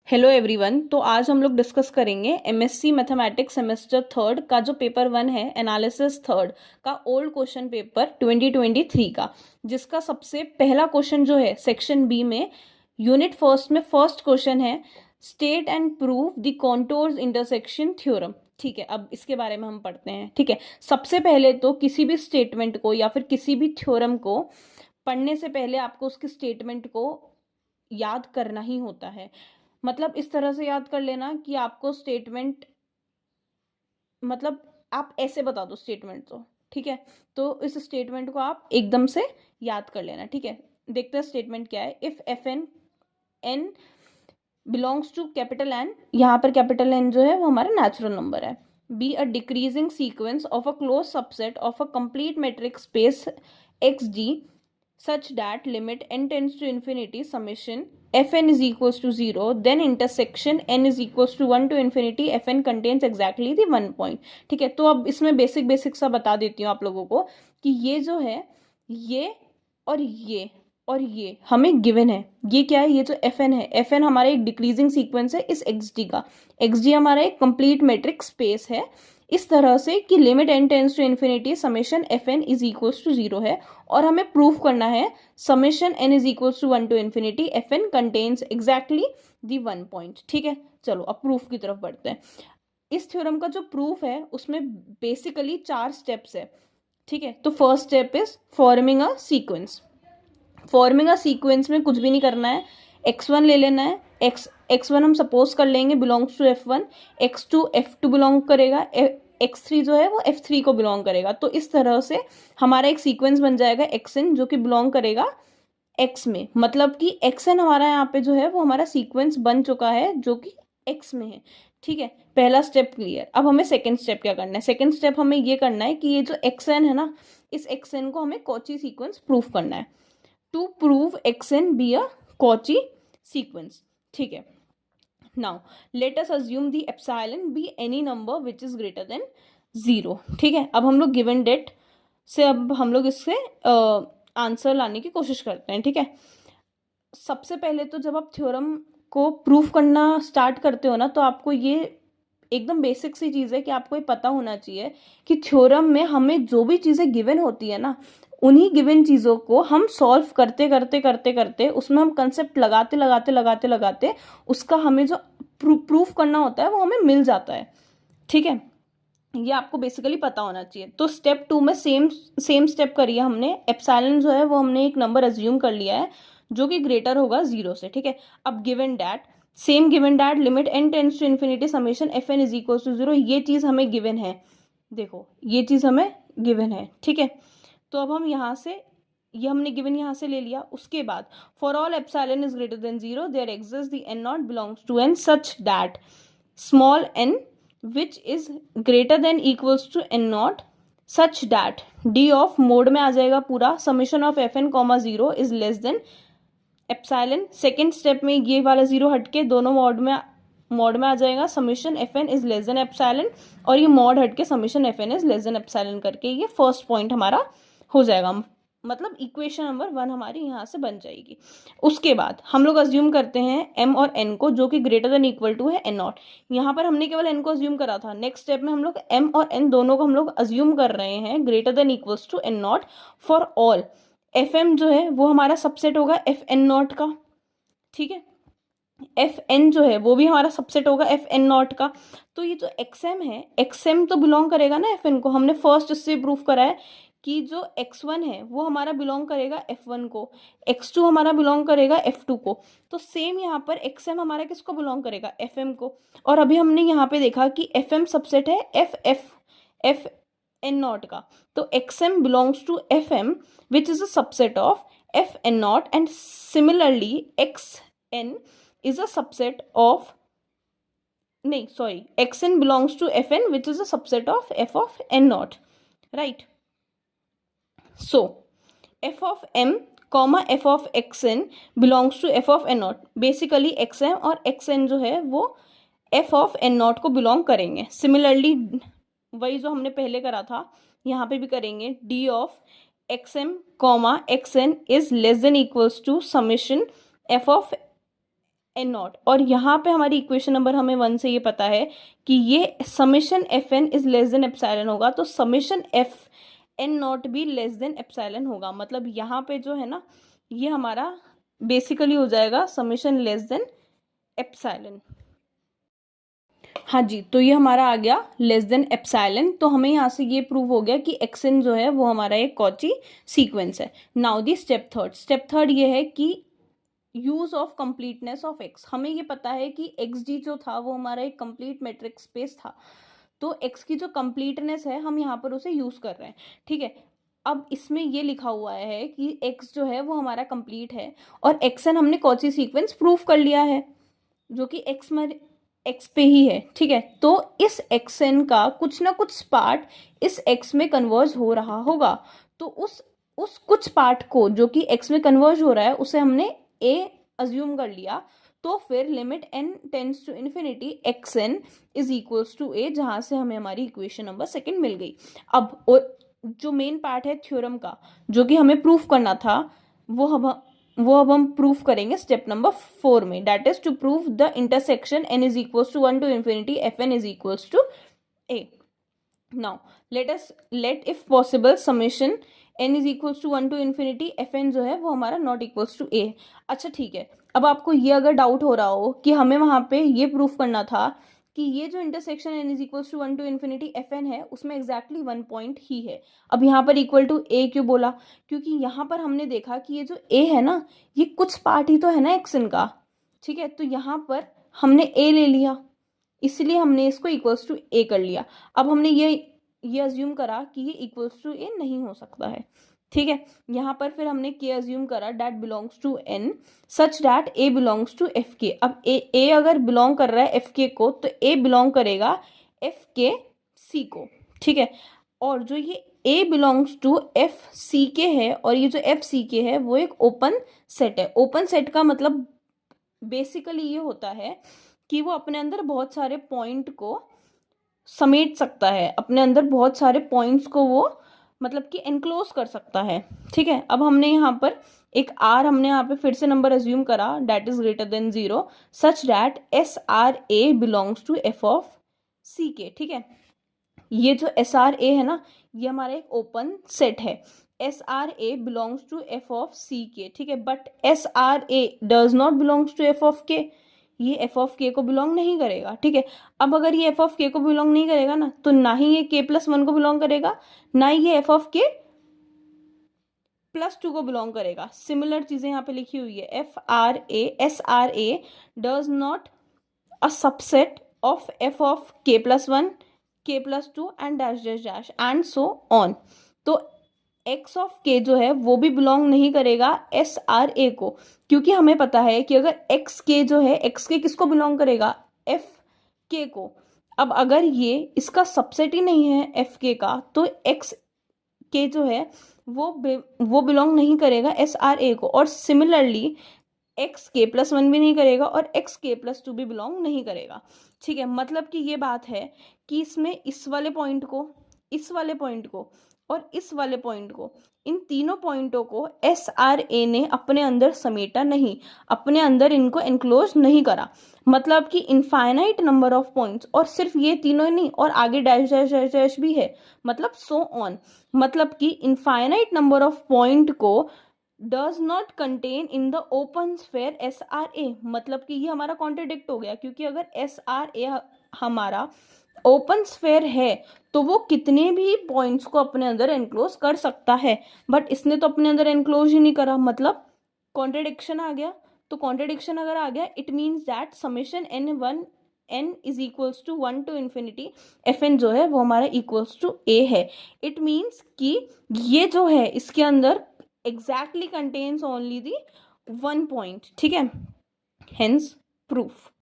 Hello everyone. तो आज हम लोग डिस्कस करेंगे एमएससी मैथमेटिक्स सेमेस्टर थर्ड का जो पेपर वन है एनालिसिस थर्ड का ओल्ड क्वेश्चन पेपर 2023 का, जिसका सबसे पहला क्वेश्चन जो है सेक्शन बी में यूनिट फर्स्ट में फर्स्ट क्वेश्चन है state and prove the contours intersection theorem. ठीक है, अब इसके बारे में हम पढ़ते हैं। ठीक है, सबसे पहले तो किसी भी स्टेटमेंट को या फिर किसी भी थ्योरम को पढ़ने से पहले आपको उसके स्टेटमेंट को याद करना ही होता है। मतलब इस तरह से याद कर लेना कि आपको स्टेटमेंट, मतलब आप ऐसे बता दो स्टेटमेंट तो ठीक है, तो इस स्टेटमेंट को आप एकदम से याद कर लेना। ठीक है, देखते हैं स्टेटमेंट क्या है। If f n n belongs to capital N, यहाँ पर कैपिटल एन जो है वो हमारा नेचुरल नंबर है, be a decreasing sequence of a close subset of a complete metric space x d such that limit n tends to infinity summation fn is equals to 0, then intersection n is equals to 1 to infinity fn contains exactly the 1 point। ठीक है, तो अब इसमें basic सा बता देती हूँ आप लोगों को कि ये जो है ये और ये और ये हमें गिवन है। ये क्या है? ये जो fn है, fn हमारा एक डिक्रीजिंग सीक्वेंस है इस xd का। xd हमारा एक कंप्लीट मेट्रिक स्पेस है इस तरह से कि limit n tends to infinity summation f n is equals to 0 है, और हमें प्रूफ करना है summation n is equals to 1 to infinity f n contains exactly the 1 point. ठीक है, चलो अब प्रूफ की तरफ बढ़ते हैं। इस थ्योरम का जो प्रूफ है उसमें बेसिकली 4 स्टेप्स है। ठीक है, तो first step is forming a sequence. Forming a sequence में कुछ भी नहीं करना है, x1 ले लेना है। x1 हम सपोज कर लेंगे belongs to f1, x2 f2 belong करेगा, x3 जो है वो f3 को बिलोंग करेगा। तो इस तरह से हमारा एक सीक्वेंस बन जाएगा xn जो कि बिलोंग करेगा x में, मतलब कि xn हमारा यहाँ पे जो है वो हमारा सीक्वेंस बन चुका है जो कि x में है। ठीक है, पहला स्टेप क्लियर। अब हमें सेकंड स्टेप क्या करना है? सेकंड स्टेप हमें ये करना है कि ये जो xn है ना, इस xn को हमें कॉची सीक्वेंस प्रूफ करना है। To prove xn be a Cauchy sequence. ठीक है, now let us assume the epsilon be any number which is greater than 0। ठीक है, अब हम लोग गिवन डेट से अब हम लोग इससे आंसर लाने की कोशिश करते हैं। ठीक है, सबसे पहले तो जब आप थ्योरम को प्रूफ करना स्टार्ट करते हो ना, तो आपको ये एकदम बेसिक सी चीज़ है कि आपको ये पता होना चाहिए कि थ्योरम में हमें जो भी चीज़ें गिवन होती है ना, उन्हीं गिवन चीज़ों को हम सॉल्व करते करते करते करते उसमें हम कंसेप्ट लगाते लगाते लगाते लगाते उसका हमें जो प्रूफ करना होता है वो हमें मिल जाता है। ठीक है, ये आपको बेसिकली पता होना चाहिए। तो स्टेप 2 में सेम स्टेप करिए हमने। एप्सिलॉन जो है वो हमने एक नंबर अज्यूम कर लिया है जो कि ग्रेटर होगा 0 से। ठीक है, अब given that, same given that limit n tends to infinity summation f n is equal to 0, ये चीज़ हमें गिवन है। देखो ये चीज़ हमें गिवन है। ठीक है, तो अब हम यहाँ से ये हमने गिवन यहाँ से ले लिया। उसके बाद for all epsilon is greater than 0 there exist the n not belongs to n such that small n which is greater than equals to n naught such that d of mod में आ जाएगा पूरा summation of f n comma 0 is less than epsilon. Second step में ये वाला 0 हटके दोनों mod में आ जाएगा summation f n is less than epsilon, और ये मॉड हटके summation f n is less than epsilon करके ये फर्स्ट पॉइंट हमारा हो जाएगा। मतलब इक्वेशन नंबर 1 हमारी यहाँ से बन जाएगी। उसके बाद हम लोग अज्यूम करते हैं m और n को जो कि ग्रेटर देन इक्वल टू है n नॉट। यहाँ पर हमने केवल n को अज्यूम करा था, नेक्स्ट स्टेप में हम लोग m और n दोनों को हम लोग अज्यूम कर रहे हैं greater than equals to n not for all f m जो है वो हमारा सबसेट होगा एफ एन नॉट का। ठीक है, एफ एन जो है वो भी हमारा सबसेट होगा एफ एन नॉट का। तो ये जो एक्स एम है, एक्स एम तो बिलोंग करेगा ना एफ एन को। हमने फर्स्ट इससे प्रूफ करा है कि जो एक्स वन है वो हमारा बिलोंग करेगा एफ वन को, एक्स टू हमारा बिलोंग करेगा एफ टू को। तो सेम यहाँ पर एक्स एम हमारा किसको बिलोंग करेगा? एफ एम को। और अभी हमने यहाँ पे देखा कि एफ एम सबसेट है एफ एन नॉट का। तो x m belongs to f m which is a subset of f n not, and similarly x n is a subset of xn belongs to fn which is a subset of f of n naught, right? So f of m comma f of xn belongs to f of n naught। basically xm और xn जो है वो f of n naught को belong करेंगे। similarly वही जो हमने पहले करा था यहाँ पे भी करेंगे। d of xm comma xn is less than equals to summation f of n not, और यहाँ पे हमारी इक्वेशन नंबर हमें 1 से ये पता है कि ये summation f n is less than epsilon होगा, तो समेशन एफ एन नॉट भी लेस देन एप्सिलॉन होगा। मतलब यहाँ पे जो है ना, ये हमारा बेसिकली हो जाएगा समेशन लेस देन एप्सिलॉन। हाँ जी, तो ये हमारा आ गया लेस देन एप्सिलॉन। तो हमें यहाँ से ये प्रूव हो गया कि एक्सन जो है वो हमारा एक कॉची सीक्वेंस है। नाउ दी स्टेप थर्ड ये है कि use of completeness of x. हमें ये पता है कि एक्स जी जो था वो हमारा एक कंप्लीट मैट्रिक्स स्पेस था, तो एक्स की जो कंप्लीटनेस है हम यहाँ पर उसे यूज कर रहे हैं। ठीक है, अब इसमें ये लिखा हुआ है कि एक्स जो है वो हमारा कंप्लीट है, और एक्सन हमने कॉची सीक्वेंस प्रूव कर लिया है जो कि एक्स पे ही है। ठीक है, तो इस एक्सन का कुछ ना कुछ पार्ट इस एक्स में कन्वर्ज हो रहा होगा, तो उस कुछ पार्ट को जो कि एक्स में कन्वर्ज हो रहा है उसे हमने ए अज्यूम कर लिया। तो फिर limit n tends to infinity x n is equals to a, जहां से हमें हमारी इक्वेशन नंबर सेकंड मिल गई। अब जो मेन पार्ट है थ्योरम का जो कि हमें प्रूफ करना था, वो अब हम प्रूफ करेंगे स्टेप नंबर 4 में, that is to prove the intersection n is equals to 1 to infinity f n is equals to a. Now let if possible summation n is equals to 1 to infinity f n जो है वो हमारा not equals to ए। अच्छा ठीक है, अब आपको ये अगर डाउट हो रहा हो कि हमें वहां पे ये प्रूफ करना था कि ये जो intersection n is equals to 1 to infinity f n है उसमें एग्जैक्टली 1 पॉइंट ही है। अब यहाँ पर इक्वल टू ए क्यों बोला? क्योंकि यहाँ पर हमने देखा कि ये जो ए है ना, ये कुछ पार्ट ही तो है ना एक्सन का। ठीक है, तो यहाँ पर हमने ए ले लिया, इसलिए हमने इसको इक्वल्स टू ए कर लिया। अब हमने ये अज्यूम करा कि ये इक्वल्स टू ए नहीं हो सकता है। ठीक है, यहाँ पर फिर हमने के अज्यूम करा that belongs to n such that a belongs to f k. अब ए अगर बिलोंग कर रहा है एफ के को, तो ए बिलोंग करेगा एफ के सी को। ठीक है, और जो ये ए बिलोंग्स टू एफ सी के है और ये जो एफ सी के है वो एक ओपन सेट है। ओपन सेट का मतलब बेसिकली ये होता है कि वो अपने अंदर बहुत सारे पॉइंट को समेट सकता है, अपने अंदर बहुत सारे पॉइंट्स को वो मतलब कि एनक्लोज कर सकता है। ठीक है, अब हमने यहाँ पर एक आर हमने यहाँ पे फिर से नंबर अज्यूम करा that is greater than 0 such that S r a belongs to F of C K. ठीक है, ये जो एस आर ए है ना, ये हमारा एक ओपन सेट है। S r a belongs to F of C K. ठीक है, but S r a does not belongs to F of K, ये एफ ऑफ के को बिलोंग नहीं करेगा। ठीक है, अब अगर ये एफ ऑफ के को बिलोंग नहीं करेगा ना, तो ना ही ये के प्लस 1 को बिलोंग करेगा, ना ही ये एफ ऑफ के प्लस 2 को बिलोंग करेगा। सिमिलर चीजें यहाँ पे लिखी हुई है, S r a does not a subset of F of के प्लस 1, के plus 2 and dash dash dash and so on. तो एक्स ऑफ के जो है वो भी बिलोंग नहीं करेगा एस आर ए को, क्योंकि हमें पता है कि अगर एक्स के जो है, एक्स के किसको बिलोंग करेगा? एफ के को। अब अगर ये इसका सबसेट ही नहीं है एफ के का, तो एक्स के जो है वो बिलोंग नहीं करेगा एस आर ए को, और सिमिलरली एक्स के प्लस 1 भी नहीं करेगा और एक्स के प्लस 2 भी बिलोंग नहीं करेगा। ठीक है, मतलब कि ये बात है कि इसमें इस वाले पॉइंट को, इस वाले पॉइंट को और इस वाले पॉइंट को, इन तीनों पॉइंटों को एस आर ए ने अपने अंदर समेटा नहीं, अपने अंदर इनको एनक्लोज नहीं करा। मतलब कि इनफाइनाइट नंबर ऑफ पॉइंट्स, और सिर्फ ये तीनों ही नहीं, और आगे डैश डैश डैश डैश भी है, मतलब सो ऑन। मतलब कि इनफाइनाइट नंबर ऑफ पॉइंट को does not contain in the open sphere S r a. मतलब कि ये हमारा कॉन्ट्रडिक्ट हो गया, क्योंकि अगर एस आर ए हमारा ओपन स्फेयर है तो वो कितने भी पॉइंट्स को अपने अंदर एनक्लोज कर सकता है, बट इसने तो अपने अंदर एनक्लोज ही नहीं करा, मतलब कॉन्ट्रडिक्शन आ गया। तो कॉन्ट्रडिक्शन अगर आ गया, it means that summation n is equals to 1 to infinity f n जो है वो हमारा इक्वल्स टू ए है। इट मीन्स कि ये जो है इसके अंदर exactly contains only the 1 point. ठीक है, हेंस प्रूफ।